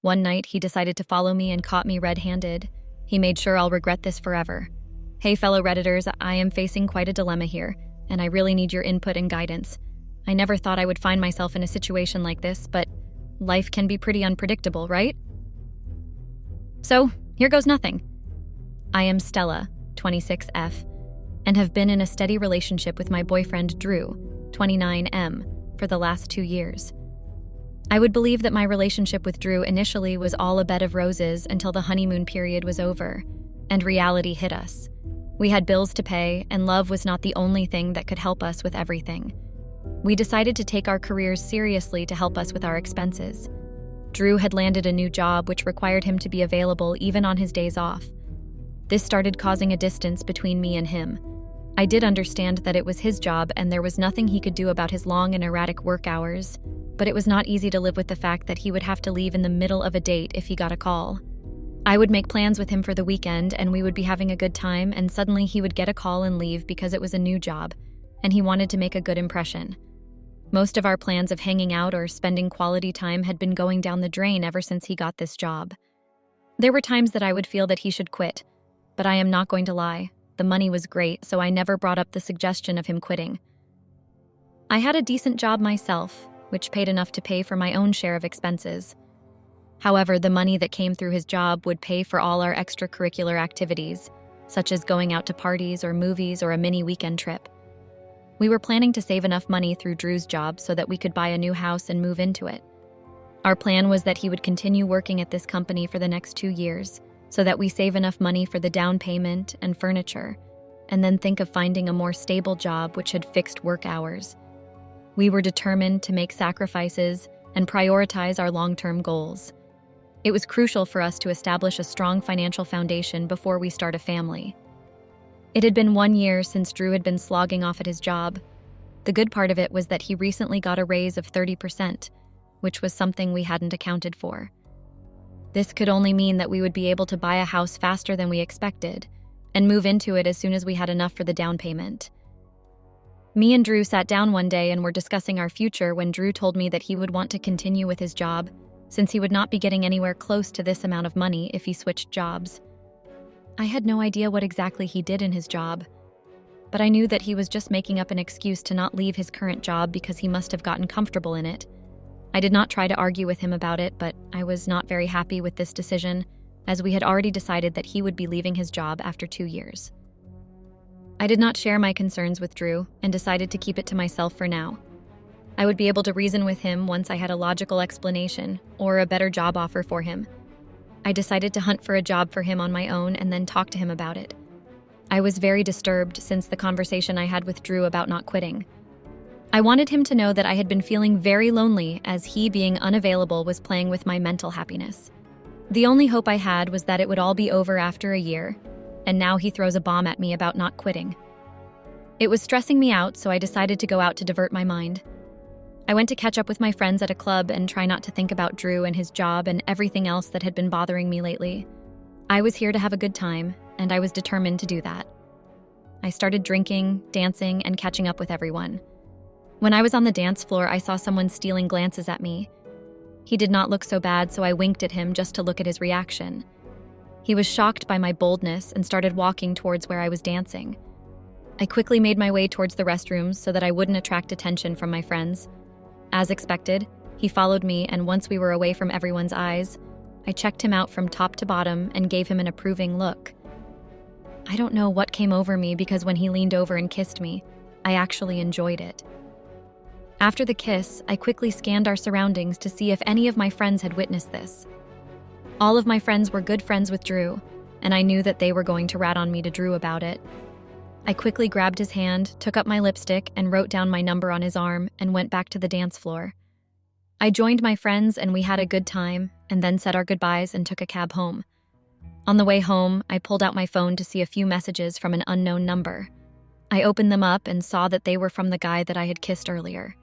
One night, he decided to follow me and caught me red-handed. He made sure I'll regret this forever. Hey, fellow Redditors, I am facing quite a dilemma here, and I really need your input and guidance. I never thought I would find myself in a situation like this, but life can be pretty unpredictable, right? So, here goes nothing. I am Stella, 26F, and have been in a steady relationship with my boyfriend Drew, 29M, for the last 2 years. I would believe that my relationship with Drew initially was all a bed of roses until the honeymoon period was over, and reality hit us. We had bills to pay, and love was not the only thing that could help us with everything. We decided to take our careers seriously to help us with our expenses. Drew had landed a new job which required him to be available even on his days off. This started causing a distance between me and him. I did understand that it was his job and there was nothing he could do about his long and erratic work hours, but it was not easy to live with the fact that he would have to leave in the middle of a date if he got a call. I would make plans with him for the weekend and we would be having a good time, and suddenly he would get a call and leave because it was a new job, and he wanted to make a good impression. Most of our plans of hanging out or spending quality time had been going down the drain ever since he got this job. There were times that I would feel that he should quit, but I am not going to lie. The money was great, so I never brought up the suggestion of him quitting. I had a decent job myself, which paid enough to pay for my own share of expenses. However, the money that came through his job would pay for all our extracurricular activities, such as going out to parties or movies or a mini weekend trip. We were planning to save enough money through Drew's job so that we could buy a new house and move into it. Our plan was that he would continue working at this company for the next 2 years, so that we save enough money for the down payment and furniture, and then think of finding a more stable job which had fixed work hours. We were determined to make sacrifices and prioritize our long-term goals. It was crucial for us to establish a strong financial foundation before we start a family. It had been 1 year since Drew had been slogging off at his job. The good part of it was that he recently got a raise of 30%, which was something we hadn't accounted for. This could only mean that we would be able to buy a house faster than we expected and move into it as soon as we had enough for the down payment. Me and Drew sat down one day and were discussing our future when Drew told me that he would want to continue with his job since he would not be getting anywhere close to this amount of money if he switched jobs. I had no idea what exactly he did in his job, but I knew that he was just making up an excuse to not leave his current job because he must have gotten comfortable in it. I did not try to argue with him about it, but I was not very happy with this decision, as we had already decided that he would be leaving his job after 2 years. I did not share my concerns with Drew and decided to keep it to myself for now. I would be able to reason with him once I had a logical explanation or a better job offer for him. I decided to hunt for a job for him on my own and then talk to him about it. I was very disturbed since the conversation I had with Drew about not quitting. I wanted him to know that I had been feeling very lonely, as he being unavailable was playing with my mental happiness. The only hope I had was that it would all be over after a year, and now he throws a bomb at me about not quitting. It was stressing me out, so I decided to go out to divert my mind. I went to catch up with my friends at a club and try not to think about Drew and his job and everything else that had been bothering me lately. I was here to have a good time, and I was determined to do that. I started drinking, dancing, and catching up with everyone. When I was on the dance floor, I saw someone stealing glances at me. He did not look so bad, so I winked at him just to look at his reaction. He was shocked by my boldness and started walking towards where I was dancing. I quickly made my way towards the restrooms so that I wouldn't attract attention from my friends. As expected, he followed me, and once we were away from everyone's eyes, I checked him out from top to bottom and gave him an approving look. I don't know what came over me, because when he leaned over and kissed me, I actually enjoyed it. After the kiss, I quickly scanned our surroundings to see if any of my friends had witnessed this. All of my friends were good friends with Drew, and I knew that they were going to rat on me to Drew about it. I quickly grabbed his hand, took up my lipstick, and wrote down my number on his arm and went back to the dance floor. I joined my friends and we had a good time, and then said our goodbyes and took a cab home. On the way home, I pulled out my phone to see a few messages from an unknown number. I opened them up and saw that they were from the guy that I had kissed earlier.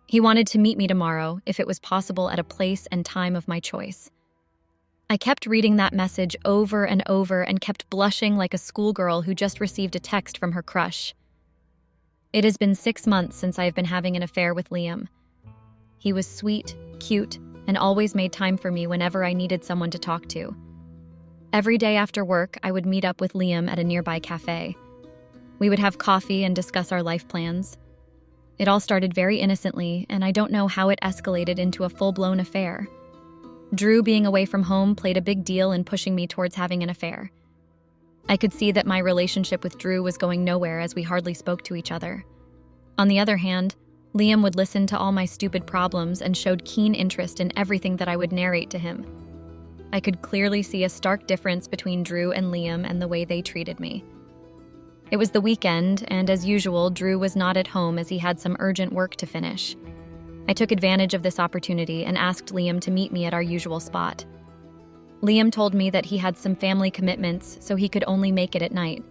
He wanted to meet me tomorrow, if it was possible, at a place and time of my choice. I kept reading that message over and over and kept blushing like a schoolgirl who just received a text from her crush. It has been 6 months since I have been having an affair with Liam. He was sweet, cute, and always made time for me whenever I needed someone to talk to. Every day after work, I would meet up with Liam at a nearby cafe. We would have coffee and discuss our life plans. It all started very innocently, and I don't know how it escalated into a full-blown affair. Drew being away from home played a big deal in pushing me towards having an affair. I could see that my relationship with Drew was going nowhere as we hardly spoke to each other. On the other hand, Liam would listen to all my stupid problems and showed keen interest in everything that I would narrate to him. I could clearly see a stark difference between Drew and Liam and the way they treated me. It was the weekend, and as usual, Drew was not at home as he had some urgent work to finish. I took advantage of this opportunity and asked Liam to meet me at our usual spot. Liam told me that he had some family commitments, so he could only make it at night.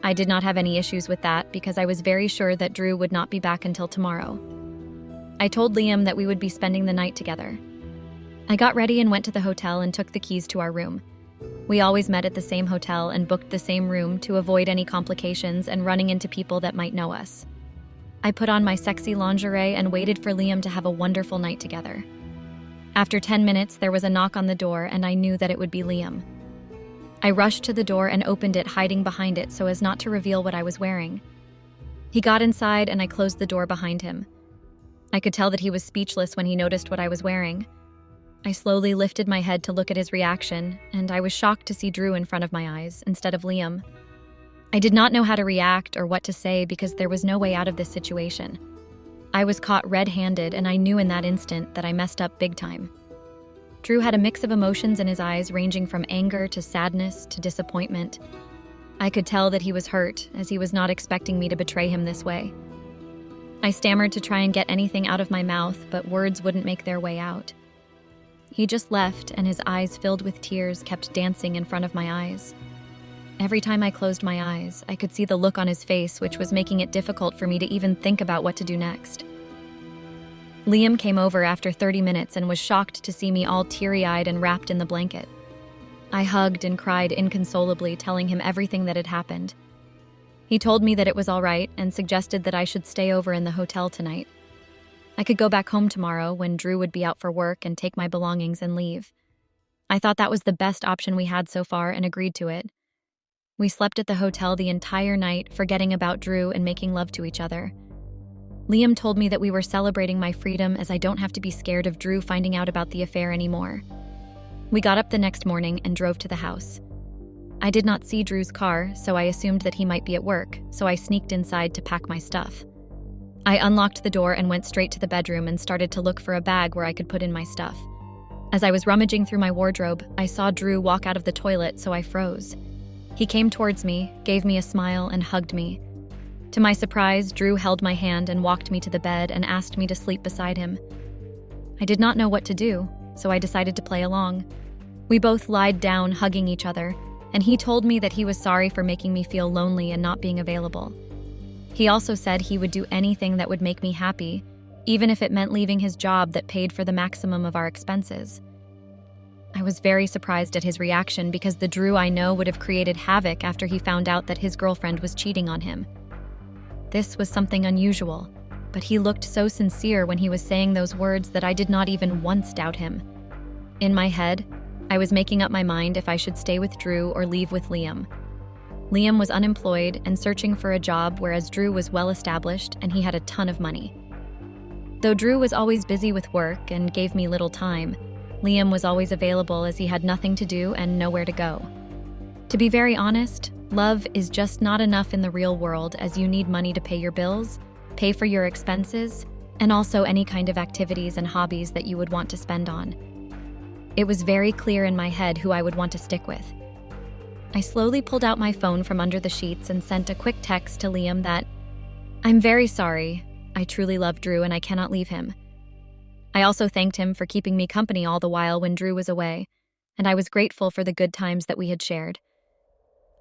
I did not have any issues with that because I was very sure that Drew would not be back until tomorrow. I told Liam that we would be spending the night together. I got ready and went to the hotel and took the keys to our room. We always met at the same hotel and booked the same room to avoid any complications and running into people that might know us. I put on my sexy lingerie and waited for Liam to have a wonderful night together. After 10 minutes, there was a knock on the door and I knew that it would be Liam. I rushed to the door and opened it, hiding behind it so as not to reveal what I was wearing. He got inside and I closed the door behind him. I could tell that he was speechless when he noticed what I was wearing. I slowly lifted my head to look at his reaction, and I was shocked to see Drew in front of my eyes instead of Liam. I did not know how to react or what to say because there was no way out of this situation. I was caught red-handed, and I knew in that instant that I messed up big time. Drew had a mix of emotions in his eyes ranging from anger to sadness to disappointment. I could tell that he was hurt, as he was not expecting me to betray him this way. I stammered to try and get anything out of my mouth, but words wouldn't make their way out. He just left, and his eyes filled with tears kept dancing in front of my eyes. Every time I closed my eyes, I could see the look on his face, which was making it difficult for me to even think about what to do next. Liam came over after 30 minutes and was shocked to see me all teary-eyed and wrapped in the blanket. I hugged and cried inconsolably, telling him everything that had happened. He told me that it was all right and suggested that I should stay over in the hotel tonight. I could go back home tomorrow when Drew would be out for work and take my belongings and leave. I thought that was the best option we had so far and agreed to it. We slept at the hotel the entire night, forgetting about Drew and making love to each other. Liam told me that we were celebrating my freedom as I don't have to be scared of Drew finding out about the affair anymore. We got up the next morning and drove to the house. I did not see Drew's car, so I assumed that he might be at work, so I sneaked inside to pack my stuff. I unlocked the door and went straight to the bedroom and started to look for a bag where I could put in my stuff. As I was rummaging through my wardrobe, I saw Drew walk out of the toilet, so I froze. He came towards me, gave me a smile, and hugged me. To my surprise, Drew held my hand and walked me to the bed and asked me to sleep beside him. I did not know what to do, so I decided to play along. We both lied down, hugging each other, and he told me that he was sorry for making me feel lonely and not being available. He also said he would do anything that would make me happy, even if it meant leaving his job that paid for the maximum of our expenses. I was very surprised at his reaction because the Drew I know would have created havoc after he found out that his girlfriend was cheating on him. This was something unusual, but he looked so sincere when he was saying those words that I did not even once doubt him. In my head, I was making up my mind if I should stay with Drew or leave with Liam. Liam was unemployed and searching for a job, whereas Drew was well established and he had a ton of money. Though Drew was always busy with work and gave me little time, Liam was always available as he had nothing to do and nowhere to go. To be very honest, love is just not enough in the real world, as you need money to pay your bills, pay for your expenses, and also any kind of activities and hobbies that you would want to spend on. It was very clear in my head who I would want to stick with. I slowly pulled out my phone from under the sheets and sent a quick text to Liam that, "I'm very sorry. I truly love Drew and I cannot leave him." I also thanked him for keeping me company all the while when Drew was away, and I was grateful for the good times that we had shared.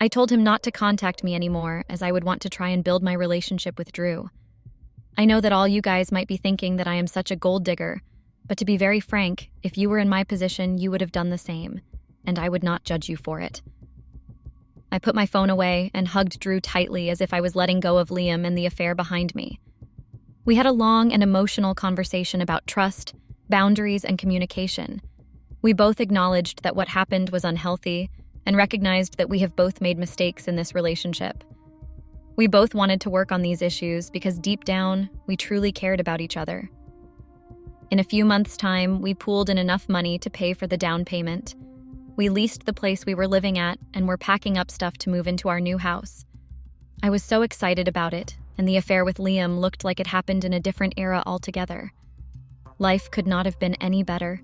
I told him not to contact me anymore, as I would want to try and build my relationship with Drew. I know that all you guys might be thinking that I am such a gold digger, but to be very frank, if you were in my position, you would have done the same, and I would not judge you for it. I put my phone away and hugged Drew tightly as if I was letting go of Liam and the affair behind me. We had a long and emotional conversation about trust, boundaries, and communication. We both acknowledged that what happened was unhealthy and recognized that we have both made mistakes in this relationship. We both wanted to work on these issues because deep down, we truly cared about each other. In a few months' time, we pooled in enough money to pay for the down payment. We leased the place we were living at and were packing up stuff to move into our new house. I was so excited about it, and the affair with Liam looked like it happened in a different era altogether. Life could not have been any better.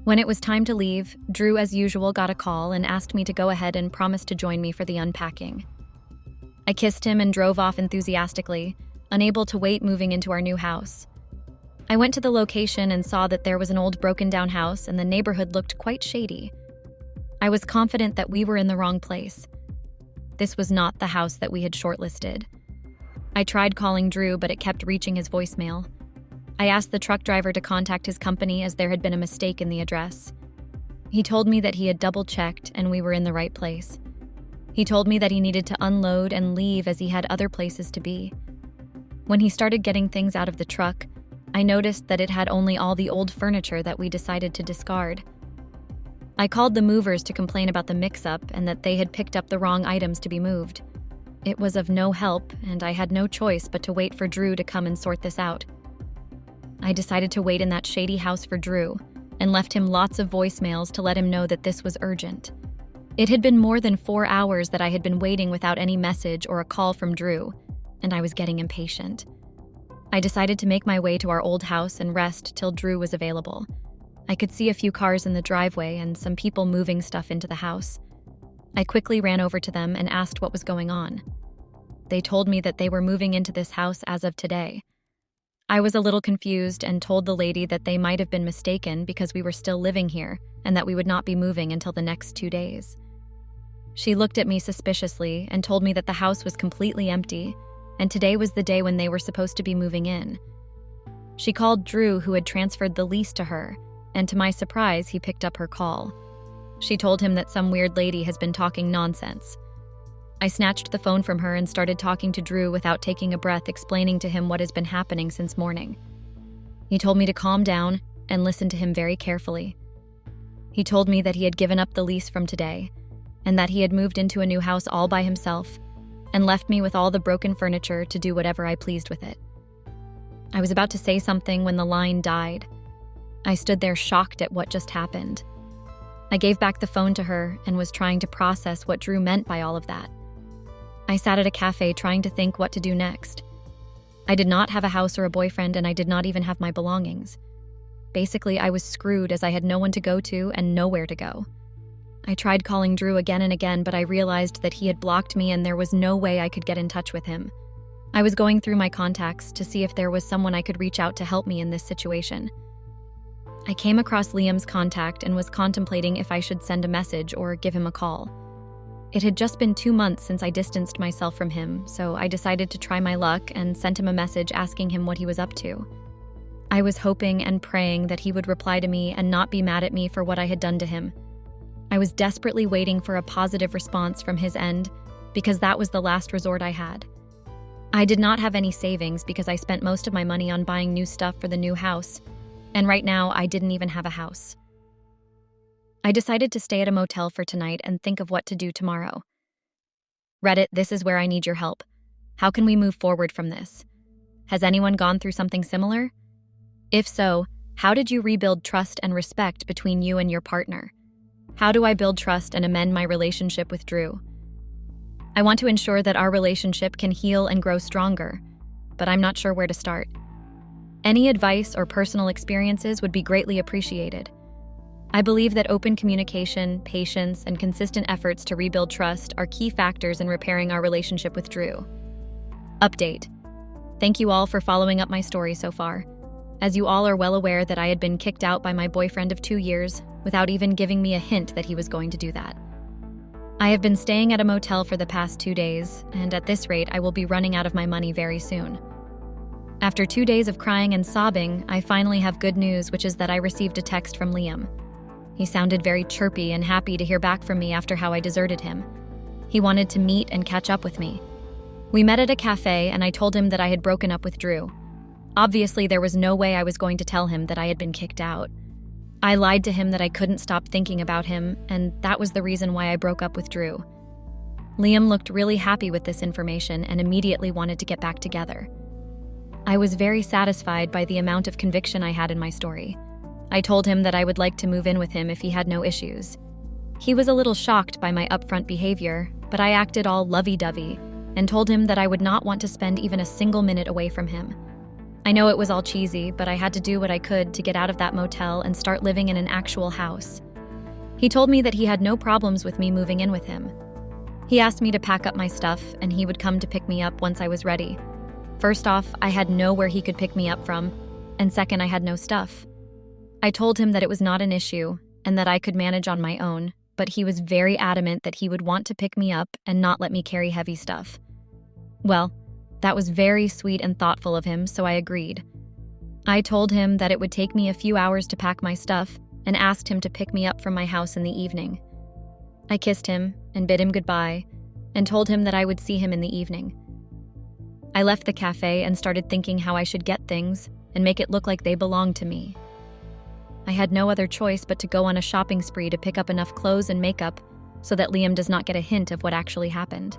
When it was time to leave, Drew, as usual, got a call and asked me to go ahead and promise to join me for the unpacking. I kissed him and drove off enthusiastically, unable to wait moving into our new house. I went to the location and saw that there was an old broken-down house and the neighborhood looked quite shady. I was confident that we were in the wrong place. This was not the house that we had shortlisted. I tried calling Drew, but it kept reaching his voicemail. I asked the truck driver to contact his company as there had been a mistake in the address. He told me that he had double-checked and we were in the right place. He told me that he needed to unload and leave as he had other places to be. When he started getting things out of the truck, I noticed that it had only all the old furniture that we decided to discard. I called the movers to complain about the mix-up and that they had picked up the wrong items to be moved. It was of no help, and I had no choice but to wait for Drew to come and sort this out. I decided to wait in that shady house for Drew and left him lots of voicemails to let him know that this was urgent. It had been more than 4 hours that I had been waiting without any message or a call from Drew, and I was getting impatient. I decided to make my way to our old house and rest till Drew was available. I could see a few cars in the driveway and some people moving stuff into the house. I quickly ran over to them and asked what was going on. They told me that they were moving into this house as of today. I was a little confused and told the lady that they might have been mistaken because we were still living here and that we would not be moving until the next 2 days. She looked at me suspiciously and told me that the house was completely empty, and today was the day when they were supposed to be moving in. She called Drew, who had transferred the lease to her, and to my surprise, he picked up her call. She told him that some weird lady has been talking nonsense. I snatched the phone from her and started talking to Drew without taking a breath, explaining to him what has been happening since morning. He told me to calm down and listen to him very carefully. He told me that he had given up the lease from today, and that he had moved into a new house all by himself, and left me with all the broken furniture to do whatever I pleased with it. I was about to say something when the line died. I stood there shocked at what just happened. I gave back the phone to her and was trying to process what Drew meant by all of that. I sat at a cafe trying to think what to do next. I did not have a house or a boyfriend, and I did not even have my belongings. Basically, I was screwed as I had no one to go to and nowhere to go. I tried calling Drew again and again, but I realized that he had blocked me and there was no way I could get in touch with him. I was going through my contacts to see if there was someone I could reach out to help me in this situation. I came across Liam's contact and was contemplating if I should send a message or give him a call. It had just been 2 months since I distanced myself from him, so I decided to try my luck and sent him a message asking him what he was up to. I was hoping and praying that he would reply to me and not be mad at me for what I had done to him. I was desperately waiting for a positive response from his end because that was the last resort I had. I did not have any savings because I spent most of my money on buying new stuff for the new house, and right now I didn't even have a house. I decided to stay at a motel for tonight and think of what to do tomorrow. Reddit, this is where I need your help. How can we move forward from this? Has anyone gone through something similar? If so, how did you rebuild trust and respect between you and your partner? How do I build trust and amend my relationship with Drew? I want to ensure that our relationship can heal and grow stronger, but I'm not sure where to start. Any advice or personal experiences would be greatly appreciated. I believe that open communication, patience, and consistent efforts to rebuild trust are key factors in repairing our relationship with Drew. Update. Thank you all for following up my story so far. As you all are well aware that I had been kicked out by my boyfriend of 2 years without even giving me a hint that he was going to do that. I have been staying at a motel for the past 2 days, and at this rate I will be running out of my money very soon. After 2 days of crying and sobbing, I finally have good news, which is that I received a text from Liam. He sounded very chirpy and happy to hear back from me after how I deserted him. He wanted to meet and catch up with me. We met at a cafe and I told him that I had broken up with Drew. Obviously, there was no way I was going to tell him that I had been kicked out. I lied to him that I couldn't stop thinking about him, and that was the reason why I broke up with Drew. Liam looked really happy with this information and immediately wanted to get back together. I was very satisfied by the amount of conviction I had in my story. I told him that I would like to move in with him if he had no issues. He was a little shocked by my upfront behavior, but I acted all lovey-dovey and told him that I would not want to spend even a single minute away from him. I know it was all cheesy, but I had to do what I could to get out of that motel and start living in an actual house. He told me that he had no problems with me moving in with him. He asked me to pack up my stuff and he would come to pick me up once I was ready. First off, I had nowhere he could pick me up from, and second, I had no stuff. I told him that it was not an issue and that I could manage on my own, but he was very adamant that he would want to pick me up and not let me carry heavy stuff. Well, that was very sweet and thoughtful of him, so I agreed. I told him that it would take me a few hours to pack my stuff and asked him to pick me up from my house in the evening. I kissed him and bid him goodbye and told him that I would see him in the evening. I left the cafe and started thinking how I should get things and make it look like they belonged to me. I had no other choice but to go on a shopping spree to pick up enough clothes and makeup so that Liam does not get a hint of what actually happened.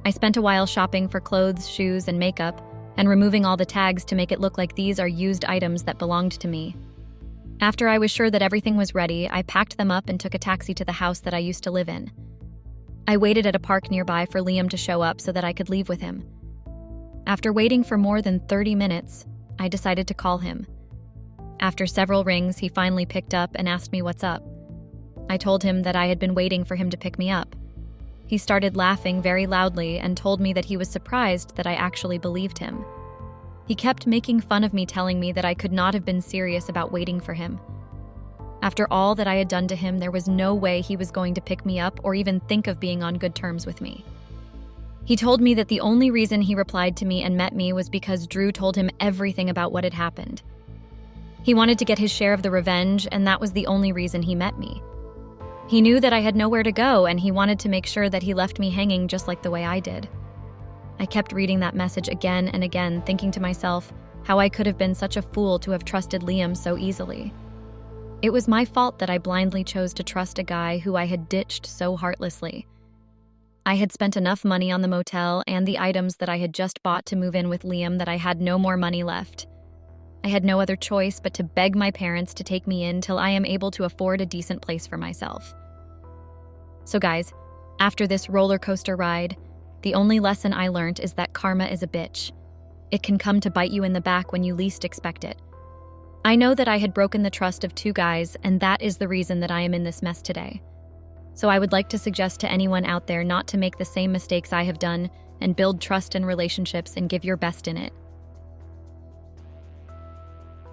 I spent a while shopping for clothes, shoes, and makeup, and removing all the tags to make it look like these are used items that belonged to me. After I was sure that everything was ready, I packed them up and took a taxi to the house that I used to live in. I waited at a park nearby for Liam to show up so that I could leave with him. After waiting for more than 30 minutes, I decided to call him. After several rings, he finally picked up and asked me what's up. I told him that I had been waiting for him to pick me up. He started laughing very loudly and told me that he was surprised that I actually believed him. He kept making fun of me, telling me that I could not have been serious about waiting for him. After all that I had done to him, there was no way he was going to pick me up or even think of being on good terms with me. He told me that the only reason he replied to me and met me was because Drew told him everything about what had happened. He wanted to get his share of the revenge, and that was the only reason he met me. He knew that I had nowhere to go, and he wanted to make sure that he left me hanging just like the way I did. I kept reading that message again and again, thinking to myself how I could have been such a fool to have trusted Liam so easily. It was my fault that I blindly chose to trust a guy who I had ditched so heartlessly. I had spent enough money on the motel and the items that I had just bought to move in with Liam that I had no more money left. I had no other choice but to beg my parents to take me in till I am able to afford a decent place for myself. So guys, after this roller coaster ride, the only lesson I learned is that karma is a bitch. It can come to bite you in the back when you least expect it. I know that I had broken the trust of two guys, and that is the reason that I am in this mess today. So I would like to suggest to anyone out there not to make the same mistakes I have done and build trust in relationships and give your best in it.